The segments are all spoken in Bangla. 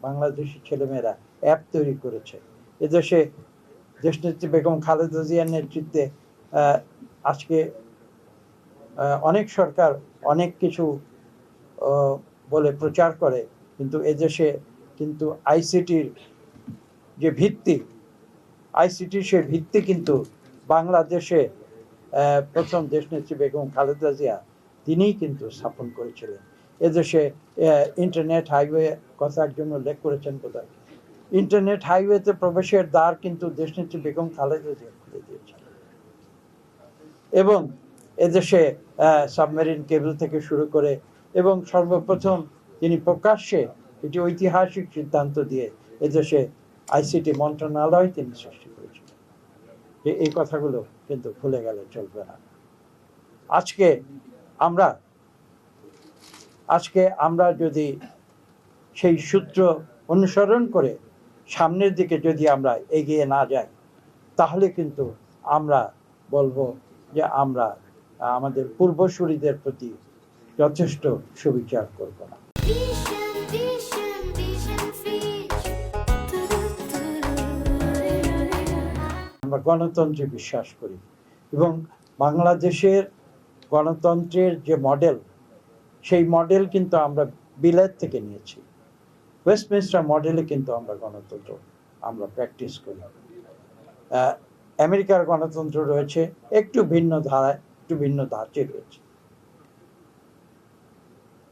বাংলাদেশি ছেলেমেয়েরা অ্যাপ তৈরি করেছে। এদেশে দেশনেত্রী বেগম খালেদা জিয়ার নেতৃত্বে আজকে অনেক সরকার অনেক কিছু বলে প্রচার করে, কিন্তু এদেশে কিন্তু আইসিটির যে ভিত্তি, আইসিটির সে ভিত্তি কিন্তু বাংলাদেশে প্রথম দেশনেত্রী বেগম খালেদা জিয়া তিনিই কিন্তু স্থাপন করেছিলেন। এদেশে ইন্টারনেট হাইওয়ে কথা একজন উল্লেখ করেছেন কোথায়, ইন্টারনেট হাইওয়েতে প্রবেশের দ্বার কিন্তু দেশনেত্রী বেগম খালেদা জিয়া খুলে দিয়েছেন। এবং এদেশে সাবমেরিন কেবল থেকে শুরু করে এবং সর্বপ্রথম তিনি প্রকাশ্যে একটি ঐতিহাসিক সিদ্ধান্ত দিয়ে এদেশে আইসিটি মন্ত্রণালয় তিনি সৃষ্টি করেছিলেন। এই কথাগুলো কিন্তু ভুলে গেলে চলবে না। আজকে আমরা যদি সেই সূত্র অনুসরণ করে সামনের দিকে যদি আমরা এগিয়ে না যাই, তাহলে কিন্তু আমরা বলবো যে আমরা আমাদের পূর্বসূরীদের প্রতি যথেষ্ট সুবিচার করব না। আমরা গণতন্ত্রে বিশ্বাস করি এবং বাংলাদেশের গণতন্ত্রের যে মডেল, সেই মডেল কিন্তু আমরা বিলেত থেকে নিয়েছি। ওয়েস্টমিনস্টার মডেলে কিন্তু আমরা গণতন্ত্র আমরা প্র্যাকটিস করি। আমেরিকার গণতন্ত্র রয়েছে একটু ভিন্ন ধারায়, একটু ভিন্ন ধাঁচে রয়েছে,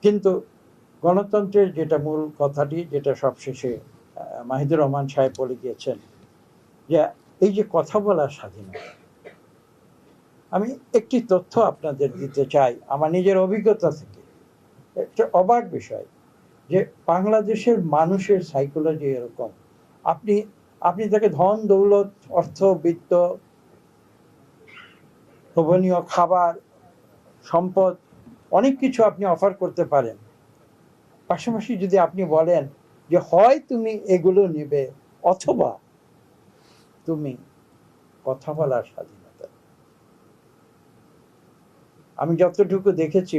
কিন্তু গণতন্ত্রের যেটা মূল কথাটি, যেটা সবশেষে মাহিদুর রহমান সাহেব বলে গিয়েছেন, যে এই যে কথা বলার স্বাধীনতা। আমি একটি তথ্য আপনাদের দিতে চাই আমার নিজের অভিজ্ঞতা থেকে। একটা অবাক বিষয় যে বাংলাদেশের মানুষের সাইকোলজি এরকম, আপনি তাকে ধন দৌলত, অর্থ, বিত্ত, লোভনীয় খাবার, সম্পদ, অনেক কিছু আপনি অফার করতে পারেন। পাশাপাশি যদি আপনি বলেন যে হয় তুমি এগুলো নেবে অথবা তুমি কথা বলার স্বাধীনতা। আমি যতটুকু দেখেছি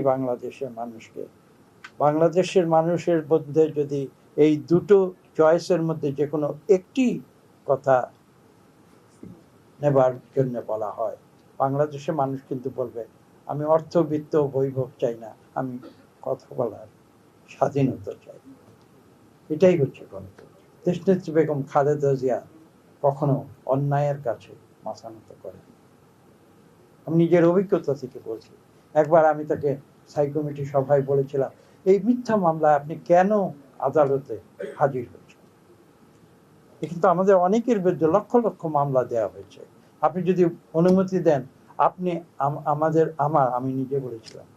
বাংলাদেশের মানুষের মধ্যে যদি এই দুটো চয়েসের মধ্যে যে কোনো একটি কথা নেবার জন্য বলা হয়, বাংলাদেশের মানুষ কিন্তু বলবে আমি অর্থ, বিত্ত, বৈভব চাই না, আমি কথা বলার স্বাধীনতা চাই। এটাই হচ্ছে গণতন্ত্র। দেশনেত্রী বেগম খালেদা জিয়া কখনো অন্যায়ের কাছে মাথা নত করেন। আমি নিজের অভিজ্ঞতা থেকে বলছি। একবার আমি তাকে স্থায়ী কমিটি সভায় বলেছিলাম, এই মিথ্যা মামলা আপনি কেন আদালতে হাজির হচ্ছেন? কিন্তু আমাদের অনেকের বিরুদ্ধে লক্ষ লক্ষ মামলা দেওয়া হয়েছে, আপনি যদি অনুমতি দেন আপনি আমি নিজে বলেছিলাম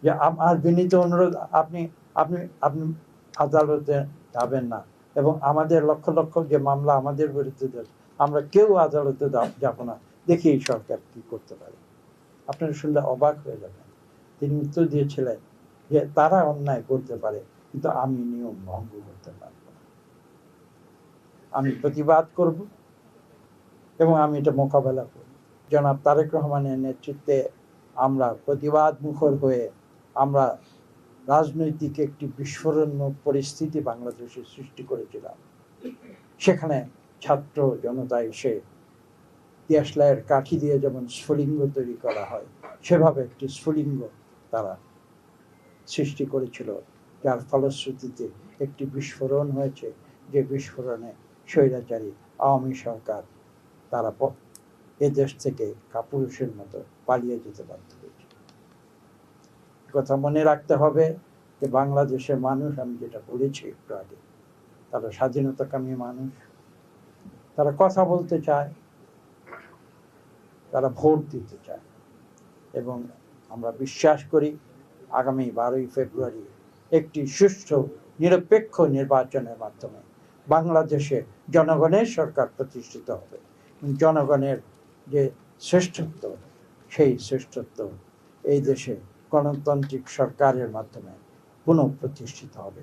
যে আমার বিনীত অনুরোধ, আপনি আপনি আপনি আদালতে যাবেন না, এবং আমাদের লক্ষ লক্ষ যে মামলা আমাদের বিরুদ্ধে আমরা কেউ আদালতে যাব না, দেখি এই সরকার কি করতে পারে। আপনারা শুনলে অবাক হয়ে যাবেন। তিনি উত্তর দিয়েছিলেন যে তারা অন্যায় করতে পারে, কিন্তু আমি নিয়ম ভঙ্গ করতে পারব না। আমি প্রতিবাদ করব এবং আমি এটা মোকাবেলা করব। জনাব তারেক রহমানের নেতৃত্বে আমরা প্রতিবাদ মুখর হয়ে আমরা রাজনৈতিক একটি বিস্ফোরণমূলক পরিস্থিতি বাংলাদেশে সৃষ্টি করেছিলাম। সেখানে ছাত্র জনতা এসে দেশলাইয়ের কাঠি দিয়ে যেমন স্ফুলিঙ্গ তৈরি করা হয়, সেভাবে একটি স্ফুলিঙ্গ তারা সৃষ্টি করেছিল, যার ফলশ্রুতিতে একটি বিস্ফোরণ হয়েছে, যে বিস্ফোরণে স্বৈরাচারী আওয়ামী সরকার তারা এদেশ থেকে কাপুরুষের মতো পালিয়ে যেতে বাধ্য হয়েছে। কথা মনে রাখতে হবে যে বাংলাদেশের মানুষ, আমি যেটা বলেছি একটু আগে, তারা স্বাধীনতাকামী মানুষ, তারা কথা বলতে চায়, তারা ভোট দিতে চায়, এবং আমরা বিশ্বাস করি আগামী 12ই ফেব্রুয়ারি একটি সুষ্ঠু নিরপেক্ষ নির্বাচনের মাধ্যমে বাংলাদেশে জনগণের সরকার প্রতিষ্ঠিত হবে। জনগণের যে শ্রেষ্ঠত্ব, সেই শ্রেষ্ঠত্ব এই দেশে গণতান্ত্রিক সরকারের মাধ্যমে পুনঃপ্রতিষ্ঠিত হবে।